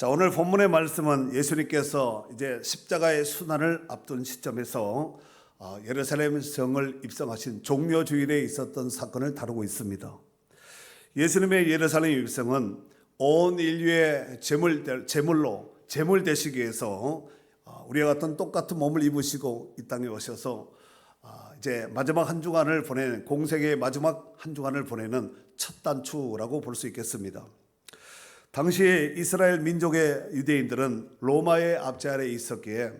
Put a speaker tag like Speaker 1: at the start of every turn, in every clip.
Speaker 1: 자, 오늘 본문의 말씀은 예수님께서 이제 십자가의 순환을 앞둔 시점에서 예루살렘 성을 입성하신 종려 주일에 있었던 사건을 다루고 있습니다. 예수님의 예루살렘 입성은 온 인류의 제물 되시기 위해서 우리와 같은 똑같은 몸을 입으시고 이 땅에 오셔서 이제 마지막 한 주간을 보내는, 공생의 마지막 한 주간을 보내는 첫 단추라고 볼 수 있겠습니다. 당시에 이스라엘 민족의 유대인들은 로마의 압제 아래에 있었기에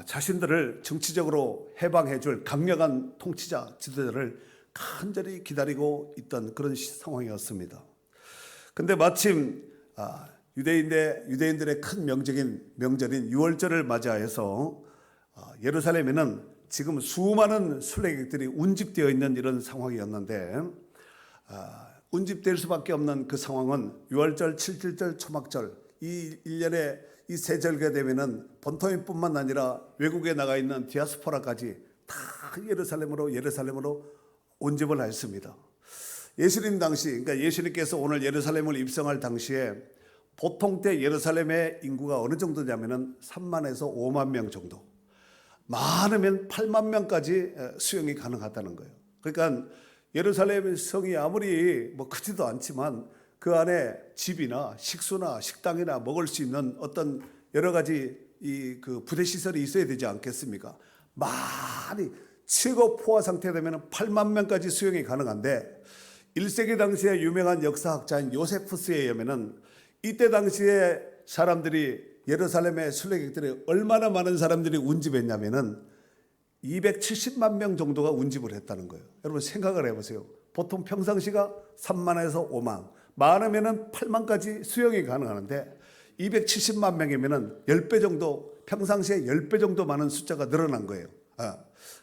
Speaker 1: 자신들을 정치적으로 해방해 줄 강력한 통치자, 지도자를 간절히 기다리고 있던 그런 상황이었습니다. 그런데 마침 유대인들의 큰 명절인 유월절을 맞이해서 예루살렘에는 지금 수많은 순례객들이 운집되어 있는 이런 상황이었는데, 운집될 수밖에 없는 그 상황은 유월절, 칠칠절, 초막절, 이 1년에 이 세 절기가 되면은 본토민뿐만 아니라 외국에 나가 있는 디아스포라까지 다 예루살렘으로 운집을 했습니다. 예수님 당시, 그러니까 예수님께서 오늘 예루살렘을 입성할 당시에 보통 때 예루살렘의 인구가 어느 정도냐면은 3만에서 5만 명 정도, 많으면 8만 명까지 수용이 가능하다는 거예요. 그러니까 예루살렘 성이 아무리 크지도 않지만 그 안에 집이나 식수나 식당이나 먹을 수 있는 어떤 여러 가지 그 부대 시설이 있어야 되지 않겠습니까? 많이 최고 포화 상태 되면 8만 명까지 수용이 가능한데, 1세기 당시에 유명한 역사학자인 요세푸스에 의하면은 이때 당시에 사람들이, 예루살렘의 순례객들이 얼마나 많은 사람들이 운집했냐면은 270만 명 정도가 운집을 했다는 거예요. 여러분 생각을 해보세요. 보통 평상시가 3만에서 5만, 많으면은 8만까지 수용이 가능하는데 270만 명이면은 10배 정도, 평상시에 10배 정도 많은 숫자가 늘어난 거예요.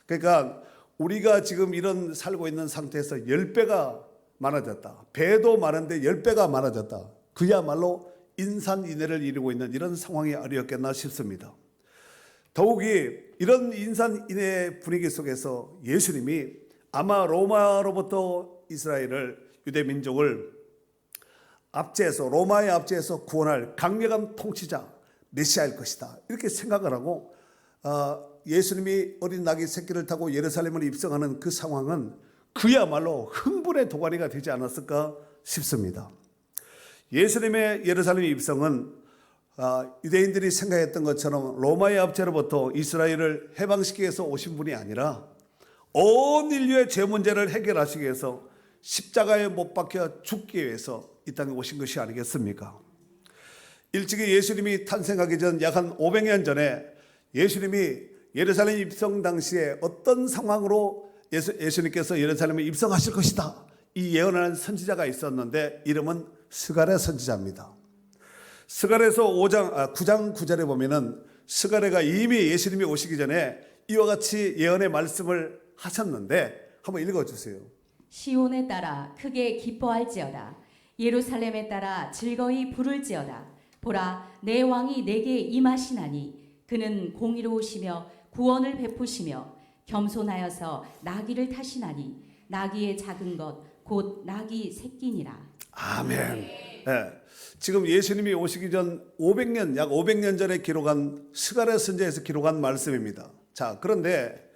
Speaker 1: 그러니까 우리가 지금 이런 살고 있는 상태에서 10배가 많아졌다. 배도 많은데 10배가 많아졌다. 그야말로 인산인해를 이루고 있는 이런 상황이 아니었겠나 싶습니다. 더욱이 이런 인산인해 분위기 속에서 예수님이 아마 로마로부터 이스라엘을, 유대민족을 로마의 압제에서 구원할 강력한 통치자, 메시아일 것이다, 이렇게 생각을 하고 예수님이 어린 나귀 새끼를 타고 예루살렘을 입성하는 그 상황은 그야말로 흥분의 도가니가 되지 않았을까 싶습니다. 예수님의 예루살렘 입성은 유대인들이 생각했던 것처럼 로마의 압제로부터 이스라엘을 해방시키기 위해서 오신 분이 아니라 온 인류의 죄 문제를 해결하시기 위해서 십자가에 못 박혀 죽기 위해서 이 땅에 오신 것이 아니겠습니까? 일찍이 예수님이 탄생하기 전 약 한 500년 전에 예수님이 예루살렘 입성 당시에 어떤 상황으로 예수님께서 예루살렘에 입성하실 것이다, 이 예언하는 선지자가 있었는데 이름은 스가랴 선지자입니다. 스가랴서 9장 9절에 보면은 스가랴가 이미 예수님이 오시기 전에 이와 같이 예언의 말씀을 하셨는데 한번 읽어주세요.
Speaker 2: 시온에 따라 크게 기뻐할지어다. 예루살렘에 따라 즐거이 부를지어다. 보라, 내 왕이 내게 임하시나니 그는 공의로우시며 구원을 베푸시며 겸손하여서 나귀를 타시나니 나귀의 작은 것 곧 나귀 새끼니라.
Speaker 1: 아멘. 지금 예수님이 오시기 전 500년, 약 500년 전에 기록한 스가랴 선지자에서 기록한 말씀입니다. 자, 그런데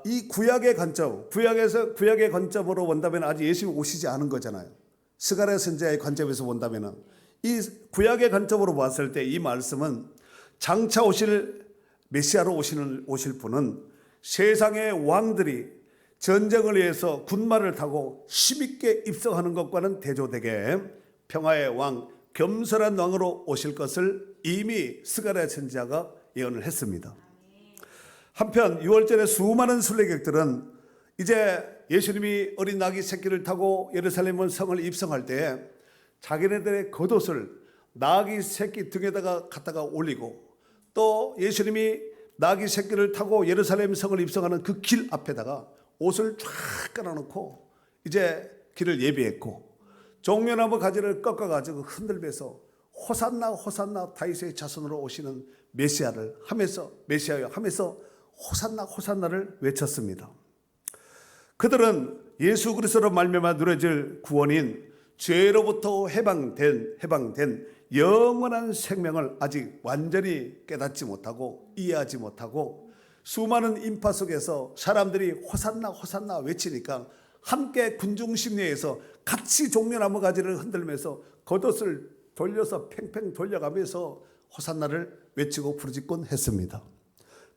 Speaker 1: 이 구약의 관점으로 본다면 아직 예수님이 오시지 않은 거잖아요. 스가랴 선지자의 관점에서 본다면 이 구약의 관점으로 봤을 때 이 말씀은 장차 오실 메시아로 오실 분은 세상의 왕들이 전쟁을 위해서 군마를 타고 힘있게 입성하는 것과는 대조되게 평화의 왕, 겸손한 왕으로 오실 것을 이미 스가랴 선지자가 예언을 했습니다. 한편 유월절에 수많은 순례객들은 이제 예수님이 어린 나귀 새끼를 타고 예루살렘 성을 입성할 때 자기네들의 겉옷을 나귀 새끼 등에다가 갖다가 올리고, 또 예수님이 나귀 새끼를 타고 예루살렘 성을 입성하는 그 길 앞에다가 옷을 쫙 깔아놓고 이제 길을 예비했고, 종려나무 가지를 꺾어가지고 흔들면서 호산나 호산나 다윗의 자손으로 오시는 메시아를 하면서, 메시아여 하면서 호산나 호산나를 외쳤습니다. 그들은 예수 그리스도로 말미암아 누려질 구원인 죄로부터 해방된 영원한 생명을 아직 완전히 깨닫지 못하고 이해하지 못하고 수많은 인파 속에서 사람들이 호산나 호산나 외치니까 함께 군중심리에서 같이 종려나무 가지를 흔들면서 겉옷을 돌려서 팽팽 돌려가면서 호산나를 외치고 부르짖곤 했습니다.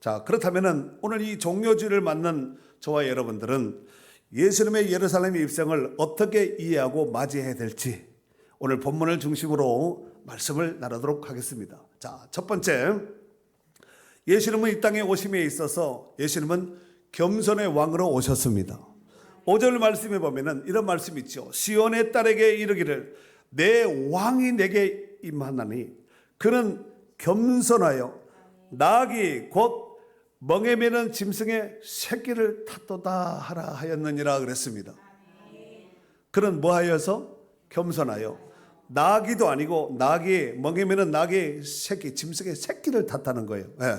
Speaker 1: 자, 그렇다면 오늘 이 종려주를 맞는 저와 여러분들은 예수님의 예루살렘 입성을 어떻게 이해하고 맞이해야 될지 오늘 본문을 중심으로 말씀을 나누도록 하겠습니다. 자, 첫 번째, 예수님은 이 땅에 오심에 있어서 예수님은 겸손의 왕으로 오셨습니다. 5절 말씀에 보면은 이런 말씀이 있죠. 시온의 딸에게 이르기를 내 왕이 내게 임하나니 그는 겸손하여 나귀 곧 멍에 매는 짐승의 새끼를 탔도다 하라 하였느니라 그랬습니다. 그는 뭐하여서? 겸손하여 나귀도 아니고 나귀 멍에 매는 나귀 새끼 짐승의 새끼를 탔다는 거예요. 네.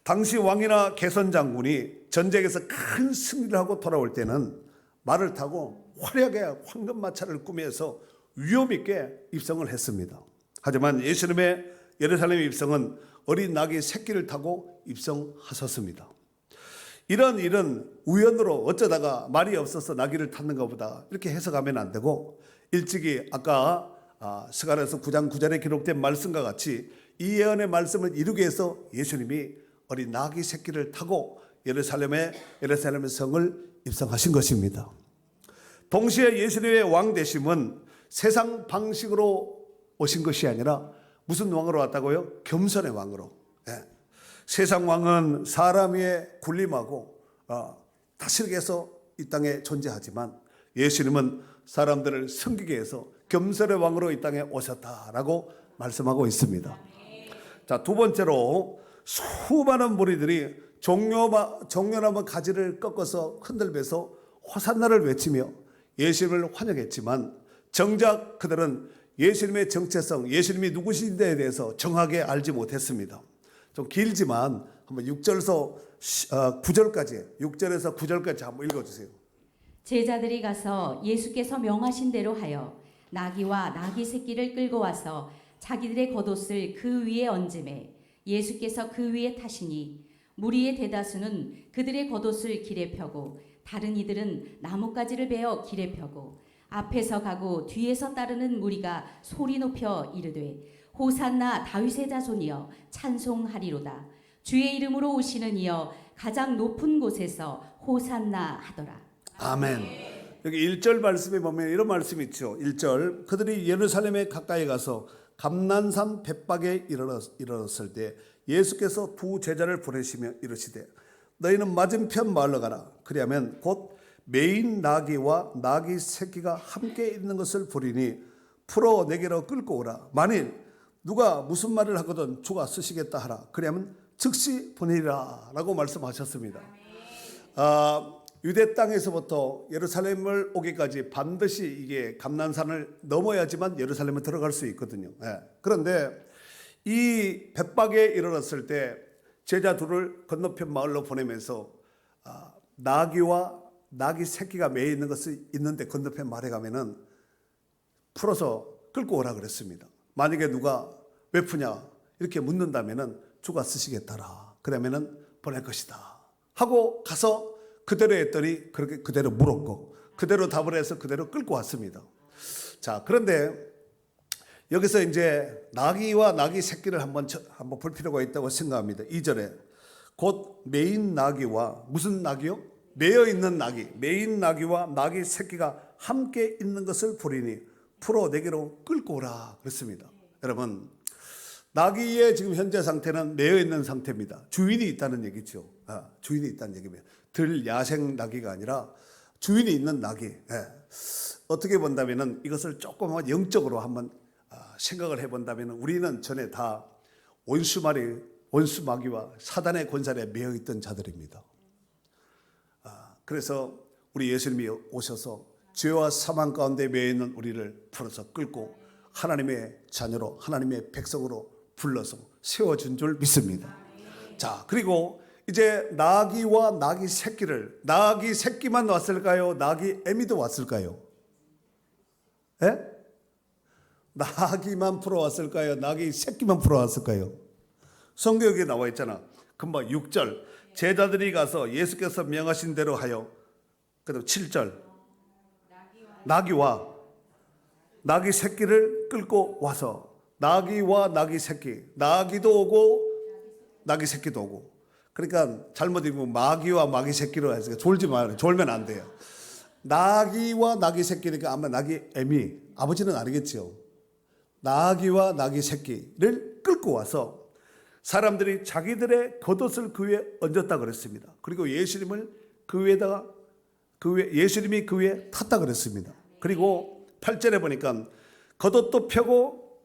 Speaker 1: 당시 왕이나 개선 장군이 전쟁에서 큰 승리를 하고 돌아올 때는 말을 타고 화려하게 황금마차를 꾸며서 위험 있게 입성을 했습니다. 하지만 예수님의 예루살렘 입성은 어린 나귀 새끼를 타고 입성하셨습니다. 이런 일은 우연으로 어쩌다가 말이 없어서 나귀를 탔는 것보다 이렇게 해석하면 안 되고 일찍이 아까 스가랴서 9장 9절에 기록된 말씀과 같이 이 예언의 말씀을 이루기 위해서 예수님이 어린 나귀 새끼를 타고 예루살렘의 성을 입성하신 것입니다. 동시에 예수님의 왕 되심은 세상 방식으로 오신 것이 아니라 무슨 왕으로 왔다고요? 겸손의 왕으로. 예. 세상 왕은 사람 위에 군림하고 다스리기 위해서 이 땅에 존재하지만 예수님은 사람들을 섬기기 위해서 겸손의 왕으로 이 땅에 오셨다라고 말씀하고 있습니다. 자, 두 번째로 수많은 무리들이 종려나무 가지를 꺾어서 흔들면서 호산나를 외치며 예수님을 환영했지만 정작 그들은 예수님의 정체성, 예수님이 누구신지에 대해서 정확하게 알지 못했습니다. 좀 길지만 한번 6절에서 9절까지 한번 읽어주세요.
Speaker 2: 제자들이 가서 예수께서 명하신 대로 하여 나귀와 나귀 새끼를 끌고 와서 자기들의 겉옷을 그 위에 얹음에 예수께서 그 위에 타시니 무리의 대다수는 그들의 겉옷을 길에 펴고 다른 이들은 나뭇가지를 베어 길에 펴고 앞에서 가고 뒤에서 따르는 무리가 소리 높여 이르되 호산나 다윗의 자손이여 찬송하리로다. 주의 이름으로 오시는 이여 가장 높은 곳에서 호산나 하더라.
Speaker 1: 아멘. 여기 1절 말씀에 보면 이런 말씀이 있죠. 1절 그들이 예루살렘에 가까이 가서 감난산 벳박에 이르렀을 때 예수께서 두 제자를 보내시며 이르시되 너희는 맞은편 마을로 가라. 그리하면 곧 매인 나귀와 나귀 새끼가 함께 있는 것을 보리니 풀어 내게로 끌고 오라. 만일 누가 무슨 말을 하거든 주가 쓰시겠다 하라. 그리하면 즉시 보내리라 라고 말씀하셨습니다. 유대 땅에서부터 예루살렘을 오기까지 반드시 이게 감난산을 넘어야지만 예루살렘에 들어갈 수 있거든요. 그런데 이 벳박에 이르렀을 때 제자 둘을 건너편 마을로 보내면서 나귀와 나귀 새끼가 매여 있는 것이 있는데 건너편 마을에 가면은 풀어서 끌고 오라 그랬습니다. 만약에 누가 왜 푸냐 이렇게 묻는다면은 주가 쓰시겠다라. 그러면은 보낼 것이다 하고 가서 그대로 했더니 그렇게 그대로 물었고 그대로 답을 해서 그대로 끌고 왔습니다. 자, 그런데 여기서 이제 나귀와 나귀 새끼를 한번 볼 필요가 있다고 생각합니다. 2절에 곧 매인 나귀와 무슨 나귀요? 매여 있는 나귀, 매인 나귀와 나귀 새끼가 함께 있는 것을 보리니 풀어 내게로 끌고 오라 그랬습니다. 여러분, 나귀의 지금 현재 상태는 매여 있는 상태입니다. 주인이 있다는 얘기죠. 주인이 있다는 얘기입니다. 들 야생 나귀가 아니라 주인이 있는 나귀. 어떻게 본다면은 이것을 조금 영적으로 한번 생각을 해본다면 우리는 전에 다 원수마귀와 사단의 권살에 매여 있던 자들입니다. 그래서 우리 예수님이 오셔서 죄와 사망 가운데 매여 있는 우리를 풀어서 끌고 하나님의 자녀로 하나님의 백성으로 불러서 세워준 줄 믿습니다. 자, 그리고 이제 나귀와 나귀 새끼를, 나귀 새끼만 왔을까요? 나귀 애미도 왔을까요? 예? 나귀만 풀어왔을까요? 나귀 새끼만 풀어왔을까요? 성경에 나와 있잖아. 금방 6절 제자들이 가서 예수께서 명하신 대로 하여, 그다음 7절 나귀와 나귀 새끼를 끌고 와서, 나귀와 나귀 새끼, 나귀도 오고 나귀 새끼도 오고. 그러니까 잘못 읽으면 마귀와 마귀 새끼로 해서 졸지 마요. 졸면 안 돼요. 나귀와 나귀 새끼니까 아마 나귀 애미, 아버지는 아니겠죠. 나귀와 나귀 새끼를 끌고 와서 사람들이 자기들의 겉옷을 그 위에 얹었다 그랬습니다. 그리고 예수님을 그 위에다가 예수님이 그 위에 탔다 그랬습니다. 그리고 8절에 보니까 겉옷도 펴고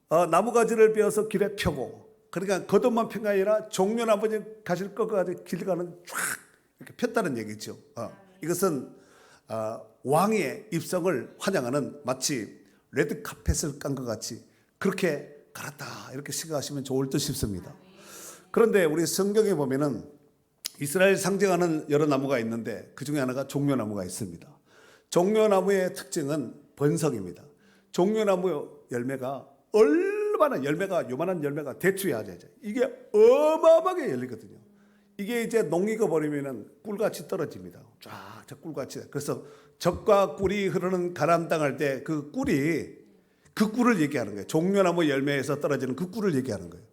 Speaker 1: 나무가지를 베어서 길에 펴고, 그러니까 겉옷만 편 게 아니라 종려나무 가지를 꺾어가지고 길 가는 쫙 이렇게 폈다는 얘기죠. 이것은 왕의 입성을 환영하는 마치 레드카펫을 깐 것 같이 그렇게 갈았다, 이렇게 생각하시면 좋을 듯 싶습니다. 그런데 우리 성경에 보면은 이스라엘 상징하는 여러 나무가 있는데 그 중에 하나가 종려나무가 있습니다. 종려나무의 특징은 번성입니다. 종려나무 열매가 얼마나, 열매가 요만한 열매가 대추야, 이게 어마어마하게 열리거든요. 이게 이제 농익어 버리면은 꿀같이 떨어집니다. 쫙 꿀같이. 그래서 젖과 꿀이 흐르는 가나안 땅 할 때 그 꿀을 얘기하는 거예요. 종려나무 열매에서 떨어지는 그 꿀을 얘기하는 거예요.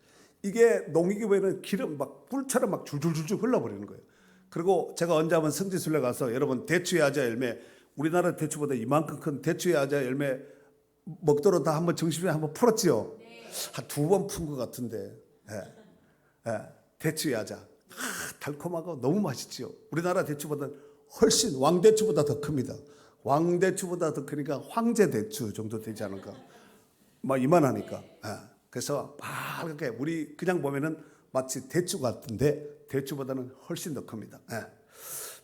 Speaker 1: 이게 농익어 버리면 기름 막 꿀처럼 막 줄줄줄줄 흘러버리는 거예요. 그리고 제가 언제 한번 성지순례 가서 여러분 대추의 아자 열매, 우리나라 대추보다 이만큼 큰 대추의 아자 열매 먹도록 다 한번 정신에 한번 풀었지요. 한 2번 푼 것 같은데. 대추의 아자. 달콤하고 너무 맛있지요. 우리나라 대추보다 훨씬 왕대추보다 더 큽니다. 왕대추보다 더 크니까 황제대추 정도 되지 않을까. 막 이만하니까. 그래서 빨갛게 우리 그냥 보면은 마치 대추 같은데 대추보다는 훨씬 더 큽니다.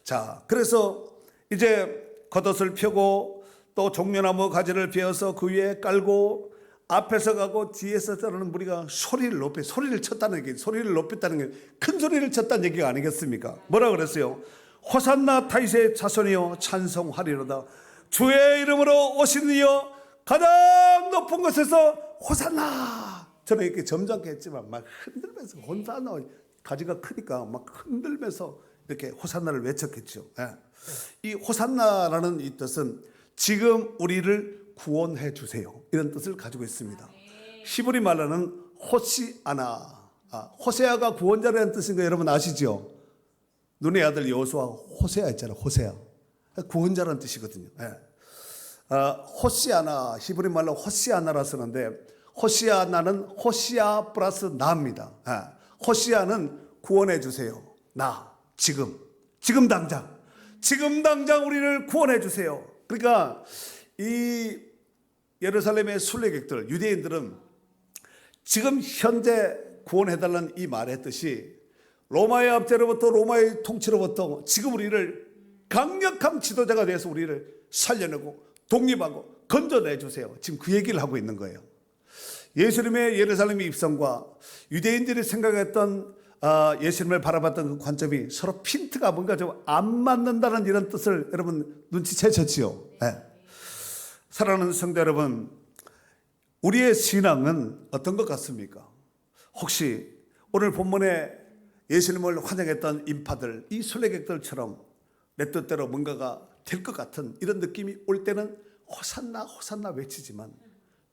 Speaker 1: 자, 그래서 이제 겉옷을 펴고 또 종려나무 가지를 베어서 그 위에 깔고 앞에서 가고 뒤에서 따르는 무리가 소리를 쳤다는 얘기, 소리를 높였다는 게 큰 소리를 쳤다는 얘기가 아니겠습니까? 뭐라 그랬어요? 호산나 다윗의 자손이여 찬송하리로다. 주의 이름으로 오신 이여 가장 높은 곳에서 호산나. 저는 이렇게 점잖게 했지만 막 흔들면서 호산나, 가지가 크니까 막 흔들면서 이렇게 호산나를 외쳤겠죠. 이 호산나라는 이 뜻은 지금 우리를 구원해 주세요, 이런 뜻을 가지고 있습니다. 히브리 말로는 호시아나, 호세아가 구원자라는 뜻인 거 여러분 아시죠? 눈의 아들 여호수아 호세아 있잖아요. 호세아 구원자라는 뜻이거든요. 호시아나, 히브리 말로 호시아나라 쓰는데 호시아나는 호시아 플러스 나입니다. 호시아는 구원해 주세요. 나 지금 당장 우리를 구원해 주세요. 그러니까 이 예루살렘의 순례객들, 유대인들은 지금 현재 구원해달라는 이 말의 뜻이 로마의 압제로부터, 로마의 통치로부터 지금 우리를 강력한 지도자가 돼서 우리를 살려내고 독립하고 건져내주세요. 지금 그 얘기를 하고 있는 거예요. 예수님의 예루살렘의 입성과 유대인들이 생각했던 예수님을 바라봤던 그 관점이 서로 핀트가 뭔가 좀 안 맞는다는 이런 뜻을 여러분 눈치채셨지요? 사랑하는 성도 여러분, 우리의 신앙은 어떤 것 같습니까? 혹시 오늘 본문에 예수님을 환영했던 인파들, 이 순례객들처럼 내 뜻대로 뭔가가 될 것 같은 이런 느낌이 올 때는 호산나 호산나 외치지만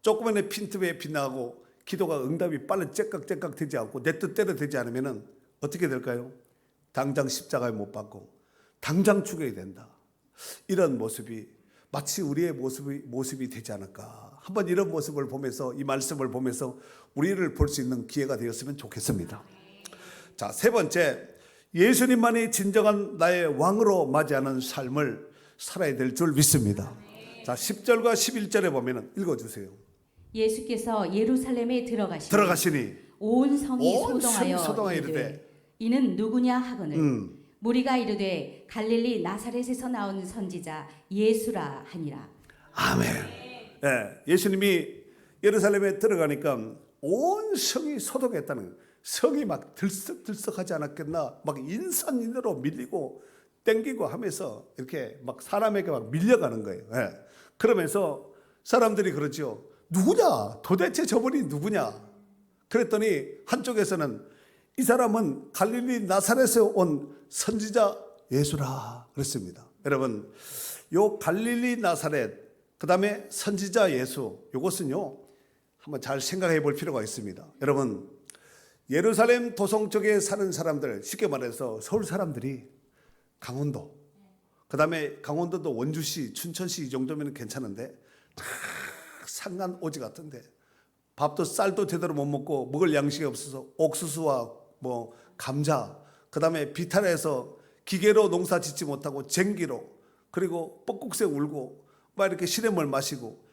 Speaker 1: 조금만의 핀트에 빗나가고 기도가 응답이 빨리 째깍째깍 되지 않고 내 뜻대로 되지 않으면 어떻게 될까요? 당장 십자가에 못 박고 당장 죽어야 된다. 이런 모습이 마치 우리의 모습이 되지 않을까. 한번 이런 모습을 보면서, 이 말씀을 보면서 우리를 볼 수 있는 기회가 되었으면 좋겠습니다. 자, 세 번째, 예수님만이 진정한 나의 왕으로 맞이하는 삶을 살아야 될 줄 믿습니다. 자, 10절과 11절에 보면 읽어주세요.
Speaker 2: 예수께서 예루살렘에 들어가시니 온 성이
Speaker 1: 온
Speaker 2: 소동하여
Speaker 1: 소동하여
Speaker 2: 이르되 이는 누구냐 하거늘 무리가 이르되 갈릴리 나사렛에서 나온 선지자 예수라 하니라.
Speaker 1: 아멘. 예수님이 예루살렘에 들어가니까 온 성이 소동했다는 거예요. 성이 막 들썩들썩하지 않았겠나. 막 인산인으로 밀리고 땡기고 하면서 이렇게 막 사람에게 막 밀려가는 거예요. 그러면서 사람들이 그러죠. 누구냐? 도대체 저분이 누구냐? 그랬더니 한쪽에서는 이 사람은 갈릴리 나사렛에서 온 선지자 예수라 그랬습니다. 여러분, 요 갈릴리 나사렛, 그 다음에 선지자 예수, 요것은요 한번 잘 생각해 볼 필요가 있습니다. 여러분, 예루살렘 도성 쪽에 사는 사람들, 쉽게 말해서 서울 사람들이 강원도, 그 다음에 강원도도 원주시, 춘천시 이 정도면 괜찮은데 다 산간 오지 같은데 밥도 쌀도 제대로 못 먹고 먹을 양식이 없어서 옥수수와 뭐 감자, 그 다음에 비탈해서 기계로 농사 짓지 못하고 쟁기로, 그리고 뻐국새 울고 막 이렇게 시냇물 마시고,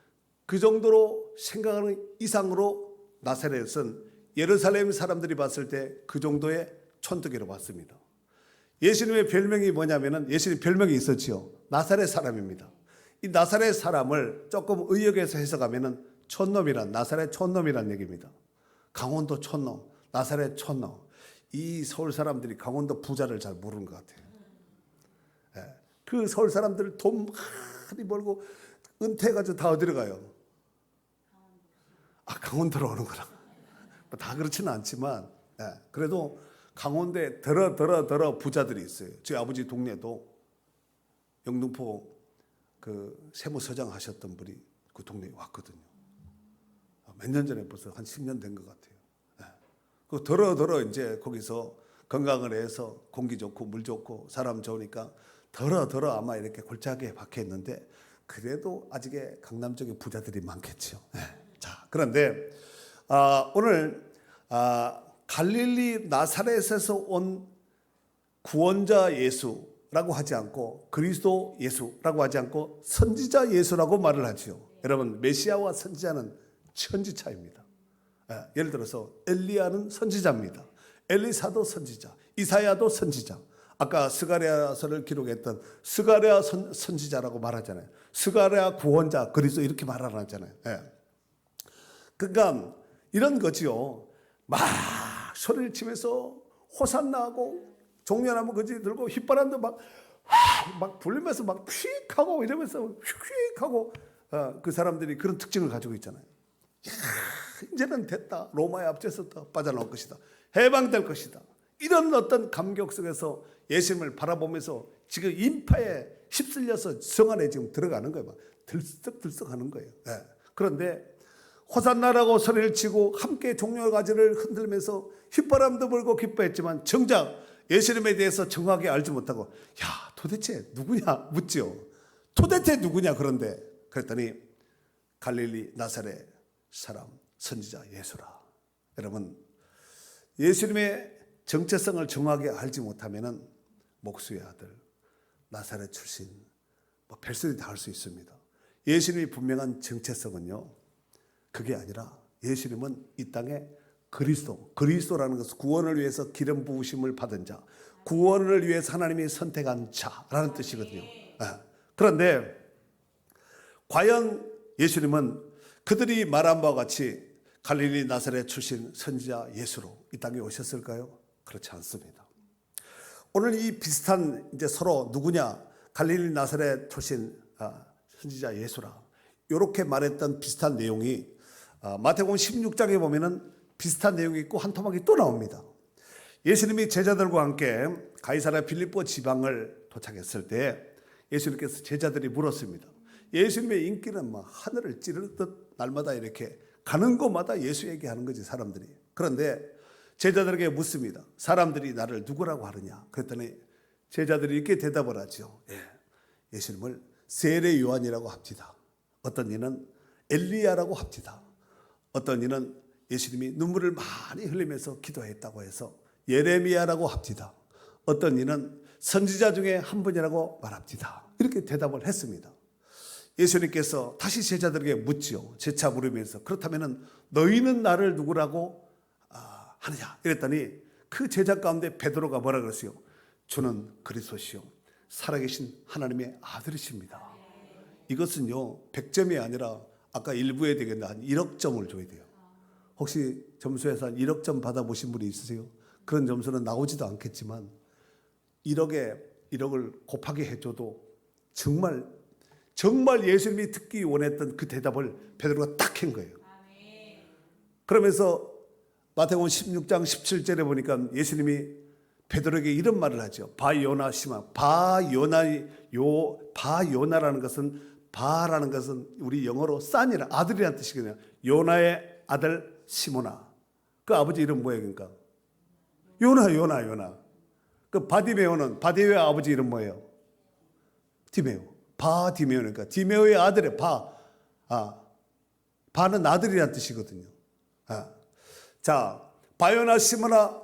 Speaker 1: 그 정도로 생각하는 이상으로 나사렛은 예루살렘 사람들이 봤을 때 그 정도의 촌뜨기로 봤습니다. 예수님의 별명이 뭐냐면은, 예수님 별명이 있었지요. 나사렛 사람입니다. 이 나사렛 사람을 조금 의역해서 해석하면은 촌놈이란, 나사렛 촌놈이란 얘기입니다. 강원도 촌놈, 나사렛 촌놈. 이 서울 사람들이 강원도 부자를 잘 모르는 것 같아요. 예. 그 서울 사람들 돈 많이 벌고 은퇴해가지고 다 어디로 가요? 강원도로 오는구나. 다 그렇지는 않지만, 예. 그래도 강원도에 더러 부자들이 있어요. 저희 아버지 동네도 영등포 그 세무서장 하셨던 분이 그 동네에 왔거든요. 몇 년 전에 벌써 한 10년 된 것 같아요. 그 더러 이제 거기서 건강을 해서 공기 좋고 물 좋고 사람 좋으니까 더러 아마 이렇게 골짜기에 박혀 있는데, 그래도 아직의 강남 쪽에 부자들이 많겠죠. 자, 그런데 오늘 갈릴리 나사렛에서 온 구원자 예수라고 하지 않고, 그리스도 예수라고 하지 않고 선지자 예수라고 말을 하죠. 여러분, 메시아와 선지자는 천지 차이입니다. 예를 들어서 엘리야는 선지자입니다. 엘리사도 선지자, 이사야도 선지자. 아까 스가랴서를 기록했던 스가랴 선지자라고 말하잖아요. 스가랴 구원자, 그리스도 이렇게 말 안 하잖아요. 그러니까 이런 거지요. 막 소리를 치면서 호산나하고 종려나무 거지 들고 휘바람도 막 불리면서 막 휙하고 이러면서 휙하고 그 사람들이 그런 특징을 가지고 있잖아요. 이제는 됐다. 로마의 앞제서부터 빠져나올 것이다. 해방될 것이다. 이런 어떤 감격 속에서 예수님을 바라보면서 지금 인파에 휩쓸려서 성 안에 지금 들어가는 거예요. 막 들썩들썩 하는 거예요. 그런데 호산나라고 소리를 치고 함께 종려가지를 흔들면서 휘바람도 불고 기뻐했지만 정작 예수님에 대해서 정확하게 알지 못하고, 야, 도대체 누구냐 묻지요. 도대체 누구냐. 그런데 그랬더니 갈릴리 나사렛 사람 선지자 예수라. 여러분, 예수님의 정체성을 정확하게 알지 못하면은 목수의 아들, 나사렛 출신, 뭐 별소리 다 할 수 있습니다. 예수님의 분명한 정체성은요, 그게 아니라 예수님은 이 땅에 그리스도라는 것은 구원을 위해서 기름 부으심을 받은 자, 구원을 위해서 하나님이 선택한 자라는 뜻이거든요. 그런데 과연 예수님은 그들이 말한 바와 같이 갈릴리 나사렛 출신 선지자 예수로 이 땅에 오셨을까요? 그렇지 않습니다. 오늘 이 비슷한 이제 서로 누구냐, 갈릴리 나사렛 출신 선지자 예수라, 이렇게 말했던 비슷한 내용이 마태복음 16장에 보면은 비슷한 내용이 있고 한 토막이 또 나옵니다. 예수님이 제자들과 함께 가이사랴 빌립보 지방을 도착했을 때 예수님께서 제자들이 물었습니다. 예수님의 인기는 막 하늘을 찌르듯 날마다 이렇게 가는 곳마다 예수 얘기하는 거지, 사람들이. 그런데 제자들에게 묻습니다. 사람들이 나를 누구라고 하느냐? 그랬더니 제자들이 이렇게 대답을 하죠. 예수님을 세례 요한이라고 합니다. 어떤 이는 엘리야라고 합니다. 어떤 이는 예수님이 눈물을 많이 흘리면서 기도했다고 해서 예레미야라고 합니다. 어떤 이는 선지자 중에 한 분이라고 말합니다. 이렇게 대답을 했습니다. 예수님께서 다시 제자들에게 묻지요. 재차 물으면서, 그렇다면 너희는 나를 누구라고 하느냐? 이랬더니 그 제자 가운데 베드로가 뭐라 그랬어요? 주는 그리스도시요 살아계신 하나님의 아들이십니다. 이것은요 100점이 아니라 아까 일부에 되겠는데 한 1억 점을 줘야 돼요. 혹시 점수에서 한 1억 점 받아보신 분이 있으세요? 그런 점수는 나오지도 않겠지만 1억을 곱하기 해줘도 정말 정말 예수님이 듣기 원했던 그 대답을 베드로가 딱 한 거예요. 그러면서 마태복음 16장 17절에 보니까 예수님이 베드로에게 이런 말을 하죠. 바요나 시마. 바요나라는 것은, 바라는 것은 우리 영어로 싼이라, 아들이라는 뜻이거든요. 요나의 아들 시모나. 그 아버지 이름 뭐예요? 그러니까 요나. 그 바디메오는, 바디메오의 아버지 이름 뭐예요? 디메오. 바디메오니까 디메오의 아들의 바는 아들이라는 뜻이거든요. 자, 바요나 시모나,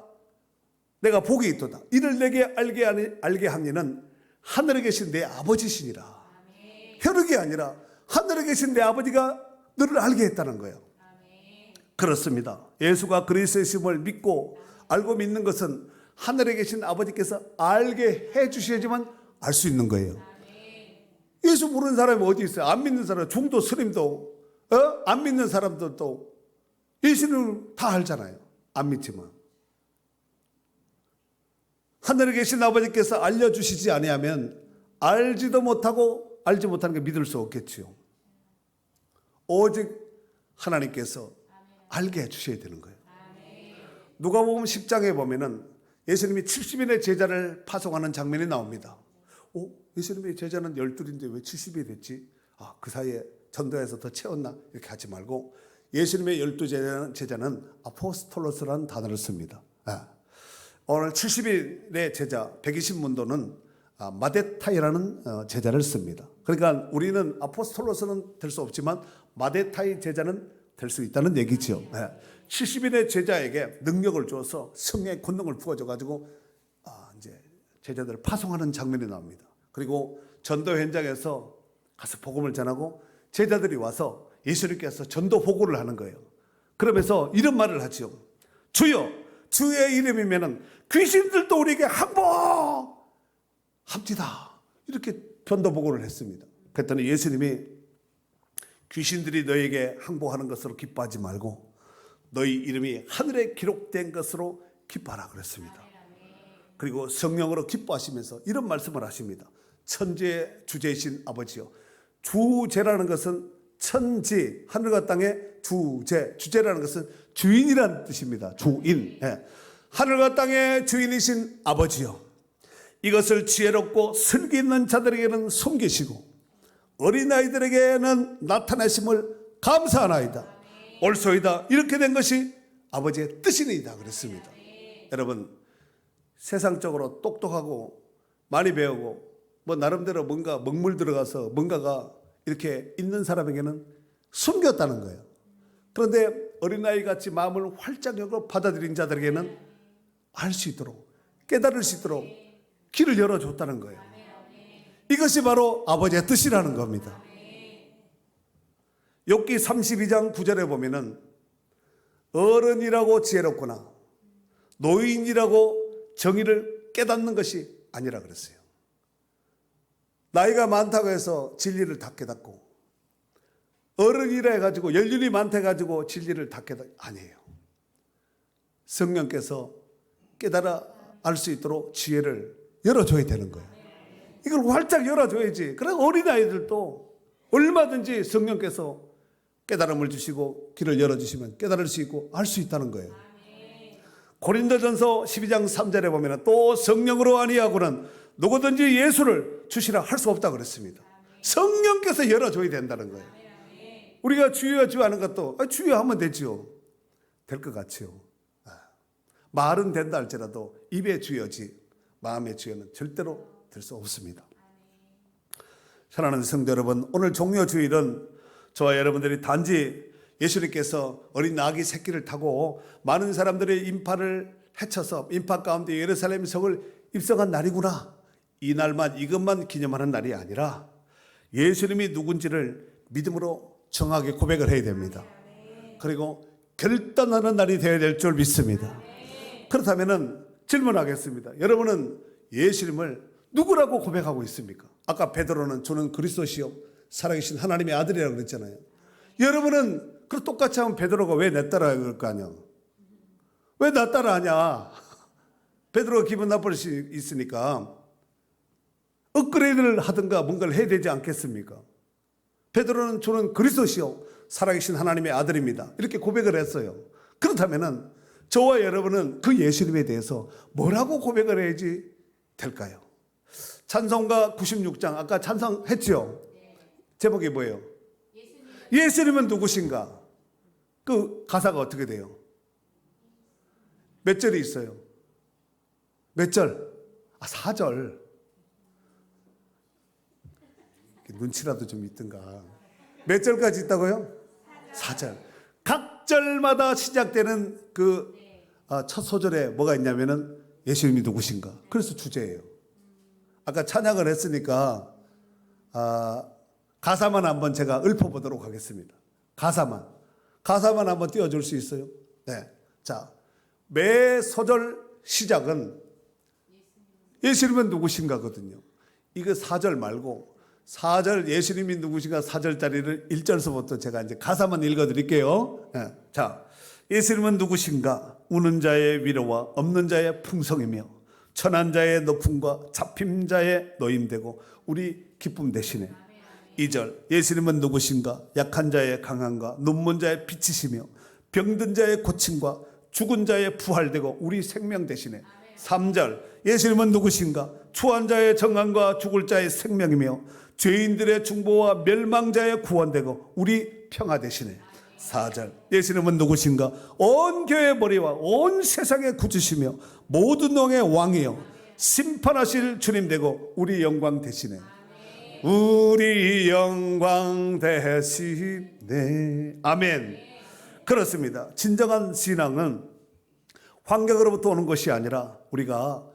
Speaker 1: 내가 복이 있도다. 이를 내게 알게 하니는 하늘에 계신 내 아버지시니라. 혈육이 아니라 하늘에 계신 내 아버지가 너를 알게 했다는 거예요. 그렇습니다. 예수가 그리스도이심을 믿고 알고 믿는 것은 하늘에 계신 아버지께서 알게 해 주셔야지만 알 수 있는 거예요. 예수 모르는 사람이 어디 있어요? 안 믿는 사람, 중도 스님도, 안 믿는 사람들도 예수를 다 알잖아요. 안 믿지만. 하늘에 계신 아버지께서 알려주시지 아니하면 알지도 못하고 알지 못하는 게 믿을 수 없겠지요. 오직 하나님께서 알게 해주셔야 되는 거예요. 누가복음 10장에 보면은 예수님이 70인의 제자를 파송하는 장면이 나옵니다. 예수님의 제자는 12인데 왜 70이 됐지? 그 사이에 전도해서 더 채웠나? 이렇게 하지 말고 예수님의 12제자는 아포스톨로스라는 단어를 씁니다. 오늘 70인의 제자 120문도는 마데타이라는 제자를 씁니다. 그러니까 우리는 아포스톨로스는 될 수 없지만 마데타이 제자는 될 수 있다는 얘기죠. 70인의 제자에게 능력을 줘서 성의 권능을 부어줘 가지고 이제 제자들을 파송하는 장면이 나옵니다. 그리고 전도 현장에서 가서 복음을 전하고 제자들이 와서 예수님께서 전도 보고를 하는 거예요. 그러면서 이런 말을 하죠. 주여, 주의 이름이면은 귀신들도 우리에게 항복합니다. 이렇게 전도 보고를 했습니다. 그랬더니 예수님이 귀신들이 너에게 항복하는 것으로 기뻐하지 말고 너희 이름이 하늘에 기록된 것으로 기뻐하라 그랬습니다. 그리고 성령으로 기뻐하시면서 이런 말씀을 하십니다. 천지의 주제이신 아버지요. 주제라는 것은 천지, 하늘과 땅의 주제라는 것은 주인이라는 뜻입니다. 주인. 하늘과 땅의 주인이신 아버지요. 이것을 지혜롭고 슬기 있는 자들에게는 숨기시고 어린아이들에게는 나타내심을 감사하나이다. 옳소이다. 이렇게 된 것이 아버지의 뜻이니이다 그랬습니다. 여러분, 세상적으로 똑똑하고 많이 배우고 나름대로 뭔가 먹물 들어가서 뭔가가 이렇게 있는 사람에게는 숨겼다는 거예요. 그런데 어린아이 같이 마음을 활짝 열고 받아들인 자들에게는 알 수 있도록, 깨달을 수 있도록 길을 열어줬다는 거예요. 이것이 바로 아버지의 뜻이라는 겁니다. 욥기 32장 9절에 보면은 어른이라고 지혜롭거나 노인이라고 정의를 깨닫는 것이 아니라 그랬어요. 나이가 많다고 해서 진리를 다 깨닫고 어른이라 해가지고 연륜이 많다 해가지고 진리를 다 깨닫 아니에요. 성령께서 깨달아 알 수 있도록 지혜를 열어줘야 되는 거예요. 이걸 활짝 열어줘야지. 그래서 어린아이들도 얼마든지 성령께서 깨달음을 주시고 길을 열어주시면 깨달을 수 있고 알 수 있다는 거예요. 고린도전서 12장 3절에 보면 또 성령으로 아니하고는 누구든지 예수를 주시라 할 수 없다고 그랬습니다. 성령께서 열어줘야 된다는 거예요. 우리가 주여 주여 하는 것도 주여 하면 되지요. 될 것 같지요. 말은 된다 할지라도 입의 주여지 마음의 주여는 절대로 될 수 없습니다. 사랑하는 성도 여러분, 오늘 종료주일은 저와 여러분들이 단지 예수님께서 어린 아기 새끼를 타고 많은 사람들의 인파를 헤쳐서 인파 가운데 예루살렘 성을 입성한 날이구나, 이 날만 이것만 기념하는 날이 아니라 예수님이 누군지를 믿음으로 정확하게 고백을 해야 됩니다. 그리고 결단하는 날이 되어야 될 줄 믿습니다. 그렇다면 질문하겠습니다. 여러분은 예수님을 누구라고 고백하고 있습니까? 아까 베드로는 저는 그리스도시요 살아계신 하나님의 아들이라고 그랬잖아요. 여러분은 그 똑같이 하면 베드로가 왜 내 따라 그럴 거 아니야? 왜 나 따라 하냐? 베드로가 기분 나쁠 수 있으니까 업그레이드를 하든가 뭔가를 해야 되지 않겠습니까? 베드로는 주는 그리스도시요 살아계신 하나님의 아들입니다. 이렇게 고백을 했어요. 그렇다면은 저와 여러분은 그 예수님에 대해서 뭐라고 고백을 해야지 될까요? 찬송가 96장 아까 찬송했죠? 제목이 뭐예요? 예수님은 누구신가? 그 가사가 어떻게 돼요? 몇 절이 있어요? 몇 절? 4절. 눈치라도 좀 있든가. 몇 절까지 있다고요? 4절. 각 절마다 시작되는 그 첫 소절에 뭐가 있냐면은 예수님이 누구신가? 그래서 주제예요. 아까 찬양을 했으니까 가사만 한번 제가 읊어보도록 하겠습니다. 가사만 한번 띄워줄 수 있어요? 네. 자, 매 소절 시작은 예수님은 누구신가거든요. 이거 4절 말고 4절 예수님이 누구신가 4절짜리를 1절서부터 제가 이제 가사만 읽어드릴게요. 네. 자, 예수님은 누구신가? 우는 자의 위로와 없는 자의 풍성이며 천한 자의 높음과 잡힘 자의 노임되고 우리 기쁨 되시네. 2절 예수님은 누구신가? 약한 자의 강함과 눈먼 자의 빛이시며 병든 자의 고침과 죽은 자의 부활되고 우리 생명 되시네. 3절 예수님은 누구신가? 추한 자의 정함과 죽을 자의 생명이며 죄인들의 중보와 멸망자의 구원되고 우리 평화 되시네. 4절 예수님은 누구신가? 온 교회의 머리와 온 세상의 구주시며 모든 영의 왕이요 심판하실 주님 되고 우리 영광 되시네. 우리 영광 되시네. 아멘. 그렇습니다. 진정한 신앙은 환경으로부터 오는 것이 아니라 우리가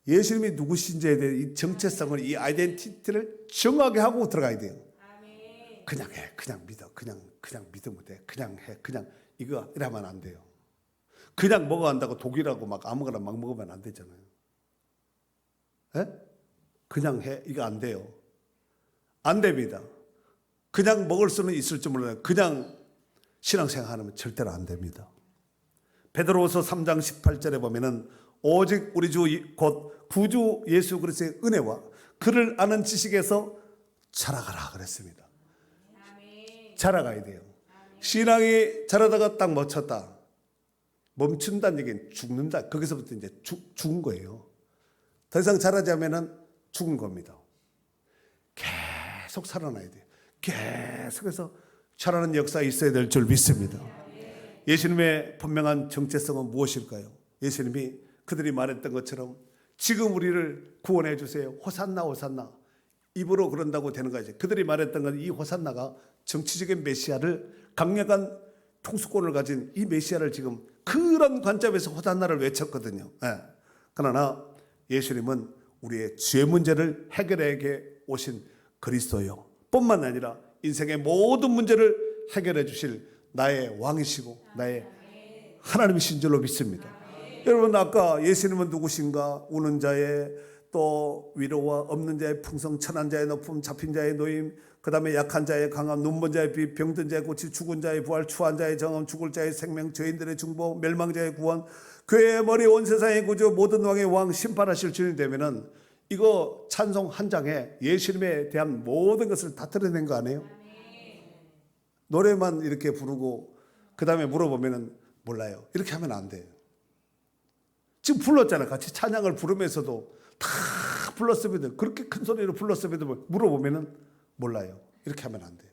Speaker 1: 예수님이 누구신지에 대해 이 정체성을, 이 아이덴티티를 정하게 하고 들어가야 돼요. 그냥 해, 그냥 믿어, 그냥 믿으면 돼, 그냥 해, 그냥 이거 이러면 안 돼요. 그냥 먹어간다고 독이라고 막 아무거나 막 먹으면 안 되잖아요. 에? 그냥 해, 이거 안 돼요. 안 됩니다. 그냥 먹을 수는 있을지 몰라요. 그냥 신앙생활하면 절대로 안 됩니다. 베드로후서 3장 18절에 보면은 오직 우리 주 곧 구주 예수 그리스도의 은혜와 그를 아는 지식에서 자라가라 그랬습니다. 자라가야 돼요. 신앙이 자라다가 딱 멈췄다. 멈춘다는 얘기는 죽는다. 거기서부터 이제 죽은 거예요. 더 이상 자라지 않으면 죽은 겁니다. 계속 살아나야 돼요. 계속해서 자라는 역사가 있어야 될 줄 믿습니다. 예수님의 분명한 정체성은 무엇일까요? 예수님이 그들이 말했던 것처럼 지금 우리를 구원해 주세요. 호산나 호산나. 입으로 그런다고 되는 거죠. 그들이 말했던 건 이 호산나가 정치적인 메시아를, 강력한 통수권을 가진 이 메시아를 지금 그런 관점에서 호산나를 외쳤거든요. 네. 그러나 예수님은 우리의 죄 문제를 해결해 오신 그리스도요. 뿐만 아니라 인생의 모든 문제를 해결해 주실 나의 왕이시고 나의 하나님이신 줄로 믿습니다. 여러분 아까 예수님은 누구신가? 우는 자의 또 위로와 없는 자의 풍성, 천한 자의 높음, 잡힌 자의 노임, 그 다음에 약한 자의 강함, 눈먼 자의 빛, 병든 자의 고치, 죽은 자의 부활, 추한 자의 정엄, 죽을 자의 생명, 죄인들의 중보, 멸망자의 구원, 교회의 머리, 온 세상의 구주, 모든 왕의 왕, 심판하실 주님 되면은 이거 찬송 한 장에 예수님에 대한 모든 것을 다 드러낸 거 아니에요? 노래만 이렇게 부르고 그 다음에 물어보면은 몰라요. 이렇게 하면 안 돼요. 지금 불렀잖아요. 같이 찬양을 부르면서도 다 불렀음에도, 그렇게 큰 소리로 불렀음에도 물어보면은 몰라요. 이렇게 하면 안 돼요.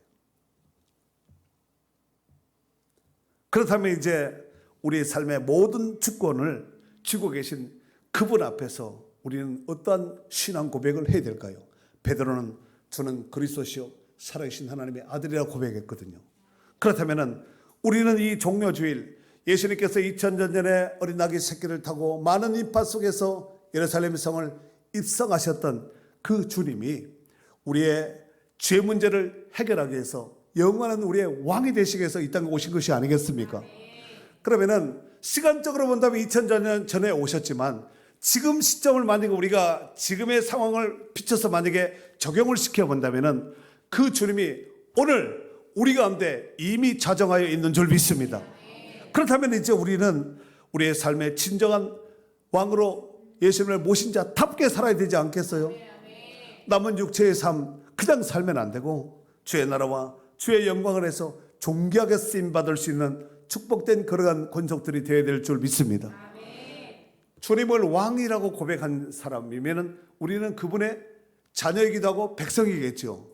Speaker 1: 그렇다면 이제 우리의 삶의 모든 주권을 쥐고 계신 그분 앞에서 우리는 어떠한 신앙 고백을 해야 될까요? 베드로는 저는 그리스도시요 살아계신 하나님의 아들이라고 고백했거든요. 그렇다면 우리는 이 종료주일 예수님께서 2000년 전에 어린 아기 새끼를 타고 많은 인파 속에서 예루살렘 성을 입성하셨던 그 주님이 우리의 죄 문제를 해결하기 위해서 영원한 우리의 왕이 되시기 위해서 이 땅에 오신 것이 아니겠습니까? 그러면은 시간적으로 본다면 2000년 전에 오셨지만 지금 시점을 만약에 우리가 지금의 상황을 비춰서 만약에 적용을 시켜 본다면은 그 주님이 오늘 우리 가운데 이미 자정하여 있는 줄 믿습니다. 그렇다면 이제 우리는 우리의 삶의 진정한 왕으로 예수님을 모신 자답게 살아야 되지 않겠어요? 남은 육체의 삶 그냥 살면 안 되고 주의 나라와 주의 영광을 해서 존귀하게 쓰임받을 수 있는 축복된 그러한 권속들이 되어야 될 줄 믿습니다. 주님을 왕이라고 고백한 사람이면 우리는 그분의 자녀이기도 하고 백성이겠죠.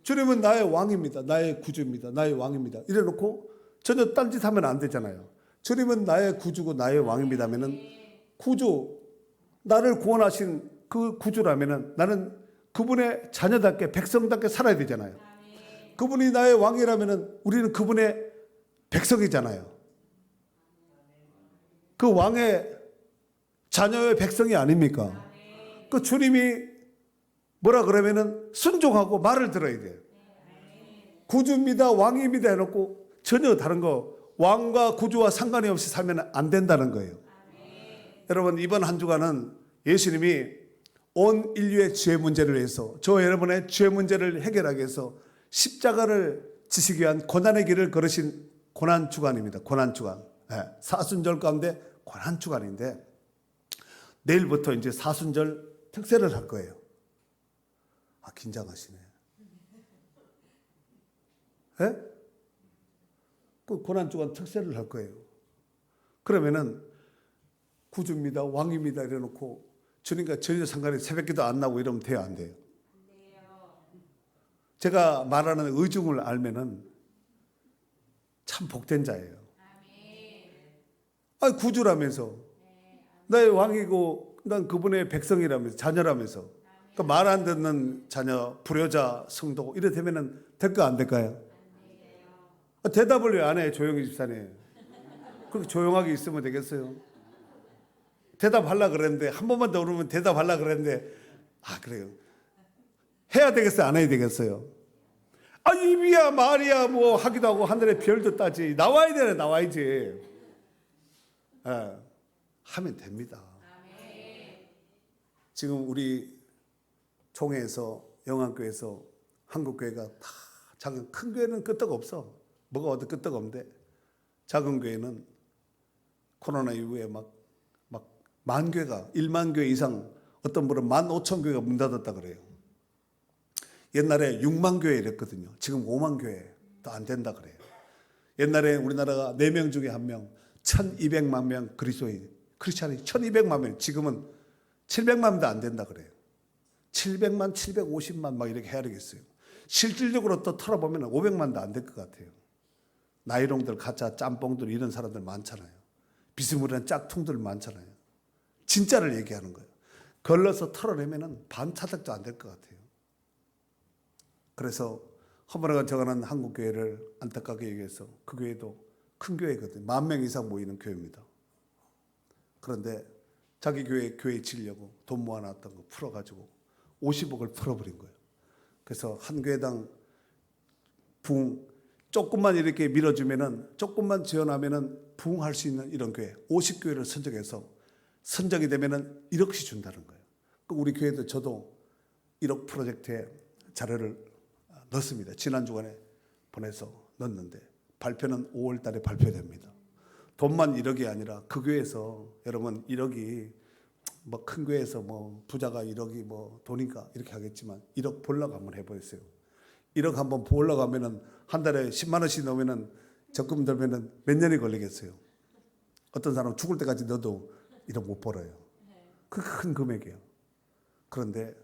Speaker 1: 주님은 나의 왕입니다. 나의 구주입니다. 나의 왕입니다. 이래놓고 전혀 딴짓하면 안 되잖아요. 주님은 나의 구주고 나의 왕입니다 하면은 구주, 나를 구원하신 그 구주라면은 나는 그분의 자녀답게 백성답게 살아야 되잖아요. 그분이 나의 왕이라면은 우리는 그분의 백성이잖아요. 그 왕의 자녀의 백성이 아닙니까? 그 주님이 뭐라 그러면은 순종하고 말을 들어야 돼요. 구주입니다, 왕입니다 해놓고 전혀 다른 거 왕과 구주와 상관이 없이 살면 안 된다는 거예요. 여러분, 이번 한 주간은 예수님이 온 인류의 죄 문제를 위해서, 저 여러분의 죄 문제를 해결하기 위해서 십자가를 지시기 위한 고난의 길을 걸으신 고난 주간입니다. 고난 주간. 사순절 가운데 고난 주간인데 내일부터 이제 사순절 특세를 할 거예요. 아, 긴장하시네. 그 고난 주간 특세를 할 거예요. 그러면은 구주입니다, 왕입니다 이래놓고 주님과 전혀 상관이 새벽기도 안 나고 이러면 돼요, 안 돼요? 제가 말하는 의중을 알면은 참 복된 자예요. 아, 구주라면서 나의 왕이고 난 그분의 백성이라면서 자녀라면서 그러니까 말 안 듣는 자녀, 불효자, 성도 이래 되면은 될까 안 될까요? 아, 대답을 왜 안 해, 조용히 집사님? 그렇게 조용하게 있으면 되겠어요? 대답하려고 그랬는데 한 번만 더 물으면 대답하려고 그랬는데 아, 그래요. 해야 되겠어요, 안 해야 되겠어요? 아, 입이야 말이야 뭐 하기도 하고 하늘의 별도 따지. 나와야 되네, 나와야지. 하면 됩니다. 지금 우리 총회에서, 영안교회에서, 한국교회가 다 작은, 큰 교회는 끄떡 없어. 뭐가 어디 끄떡 없는데 작은 교회는 코로나 이후에 막 10,000교회가 10,000교회 이상, 어떤 분은 15,000교회가 문 닫았다 그래요. 옛날에 60,000교회 이랬거든요. 지금 50,000교회 또 안 된다 그래요. 옛날에 우리나라가 4명 중에 1명, 1,200만 명 그리스도인, 크리스찬이 1,200만 명, 지금은 700만 명도 안 된다 그래요. 700만, 750만 막 이렇게 해야 되겠어요. 실질적으로 또 털어보면 500만도 안 될 것 같아요. 나이롱들, 가짜 짬뽕들 이런 사람들 많잖아요. 비스무리한 짝퉁들 많잖아요. 진짜를 얘기하는 거예요. 걸러서 털어내면 반 차닥도 안 될 것 같아요. 그래서 허물어가 적어놓은 한국교회를 안타깝게 얘기해서 그 교회도 큰 교회거든요. 10,000명 이상 모이는 교회입니다. 그런데 자기 교회 지려고 돈 모아놨던 거 풀어가지고 50억을 풀어버린 거예요. 그래서 한 교회당 조금만 이렇게 밀어주면은, 조금만 지원하면은 부흥할 수 있는 이런 교회 50교회를 선정해서 선정이 되면은 1억씩 준다는 거예요. 우리 교회도 저도 1억 프로젝트에 자료를 넣습니다. 지난 주간에 보내서 넣었는데 발표는 5월 달에 발표됩니다. 돈만 1억이 아니라 그 교회에서 여러분 1억이 뭐 큰 교회에서 뭐 부자가 1억이 뭐 돈인가 이렇게 하겠지만 1억 벌려고 한번 해보세요. 1억 한번 벌려고 하면은 한 달에 10만 원씩 넣으면은 적금 들면은 몇 년이 걸리겠어요. 어떤 사람은 죽을 때까지 넣어도 1억 못 벌어요. 그 큰 금액이에요. 그런데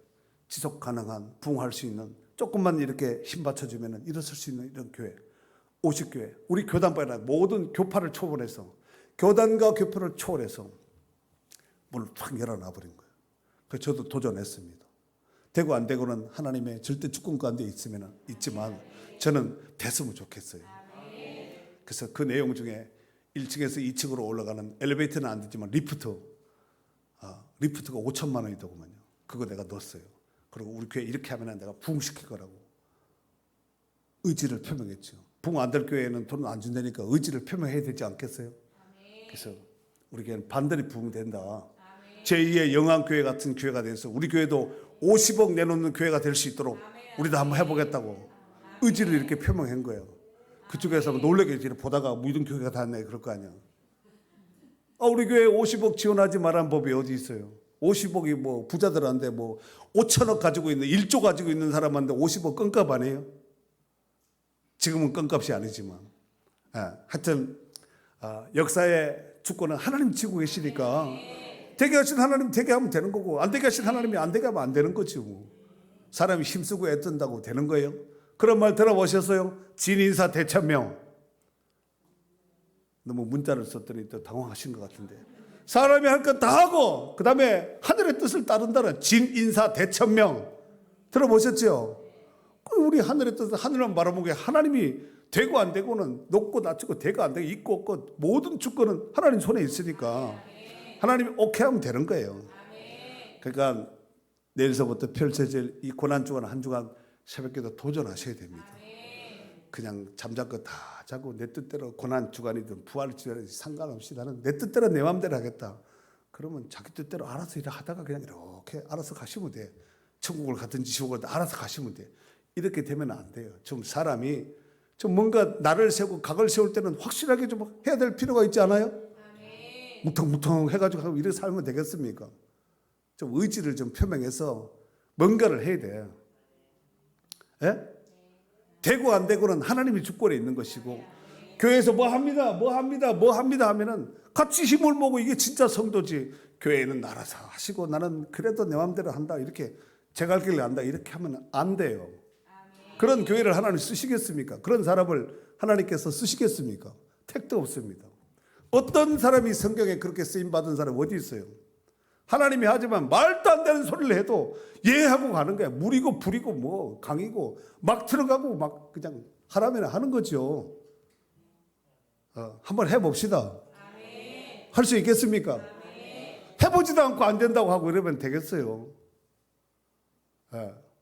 Speaker 1: 지속 가능한 부흥할 수 있는 조금만 이렇게 힘 받쳐주면은 일어설 수 있는 이런 교회 50교회, 우리 교단파나 모든 교파를 초월해서, 교단과 교파를 초월해서 문을 탁 열어놔버린 거예요. 그래서 저도 도전했습니다. 되고 안 되고는 하나님의 절대 주권 가운데 있지만 저는 됐으면 좋겠어요. 그래서 그 내용 중에 1층에서 2층으로 올라가는 엘리베이터는 안 되지만 리프트가 5천만 원이더구만요. 그거 내가 넣었어요. 그리고 우리 교회 이렇게 하면 내가 부흥시킬 거라고 의지를 표명했죠. 부흥 안 될 교회에는 돈 안 준다니까 의지를 표명해야 되지 않겠어요? 그래서 우리 교회는 반드시 부흥된다. 제2의 영안교회 같은 교회가 돼서 우리 교회도 50억 내놓는 교회가 될 수 있도록 우리도 한번 해보겠다고 의지를 이렇게 표명한 거예요. 그쪽에서 놀래게 보다가 무슨 교회가 다 했네 그럴 거 아니야. 우리 교회 50억 지원하지 말라는 법이 어디 있어요? 50억이 뭐 부자들한테 뭐 5천억 가지고 있는 1조 가지고 있는 사람한테 50억 껌값 아니에요? 지금은 껌값이 아니지만. 하여튼 역사의 주권은 하나님 지고 계시니까 되게 하신 하나님 되게 하면 되는 거고, 안 되게 하신 하나님이 안 되게 하면 안 되는 거지 뭐. 사람이 힘쓰고 애쓴다고 되는 거예요? 그런 말 들어보셨어요? 진인사 대천명. 너무 문자를 썼더니 또 당황하신 것 같은데, 사람이 할 것 다 하고 그 다음에 하늘의 뜻을 따른다는 진인사 대천명 들어보셨죠? 우리 하늘의 뜻은 하늘만 바라보게 하나님이 되고 안 되고는, 높고 낮추고 되고 안 되고 있고 없고 모든 주권은 하나님 손에 있으니까 하나님이 오케이 하면 되는 거예요. 그러니까 내일서부터 펼쳐질 이 고난주간 한 주간 새벽기도 도전하셔야 됩니다. 그냥 잠자고 다 자고 내 뜻대로 고난주간이든 부활주간이든 상관없이 나는 내 뜻대로 내 마음대로 하겠다. 그러면 자기 뜻대로 알아서 일을 하다가 그냥 이렇게 알아서 가시면 돼. 천국을 가든지 지옥을 알아서 가시면 돼. 이렇게 되면 안 돼요. 좀 사람이 좀 뭔가 나를 세우고 각을 세울 때는 확실하게 좀 해야 될 필요가 있지 않아요? 뭉텅뭉텅 해가지고 하고 이렇게 살면 되겠습니까? 좀 의지를 좀 표명해서 뭔가를 해야 돼. 예? 되고 안 되고는 하나님이 주권에 있는 것이고, 교회에서 뭐 합니다 하면은 같이 힘을 모으고 이게 진짜 성도지. 교회는 알아서 하시고 나는 그래도 내 마음대로 한다, 이렇게 제 갈 길을 안다, 이렇게 하면 안 돼요. 그런 교회를 하나님 쓰시겠습니까? 그런 사람을 하나님께서 쓰시겠습니까? 택도 없습니다. 어떤 사람이 성경에 그렇게 쓰임받은 사람이 어디 있어요? 하나님이 하지만 말도 안 되는 소리를 해도 예 하고 가는 거야. 물이고 불이고 뭐 강이고 막 들어가고 막 그냥 하라면 하는 거죠. 한번 해봅시다. 할 수 있겠습니까? 해보지도 않고 안 된다고 하고 이러면 되겠어요.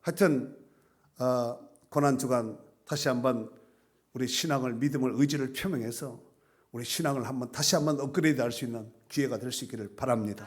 Speaker 1: 하여튼 고난주간 다시 한번 우리 신앙을, 믿음을, 의지를 표명해서 우리 신앙을 한번 다시 한번 업그레이드 할 수 있는 기회가 될 수 있기를 바랍니다.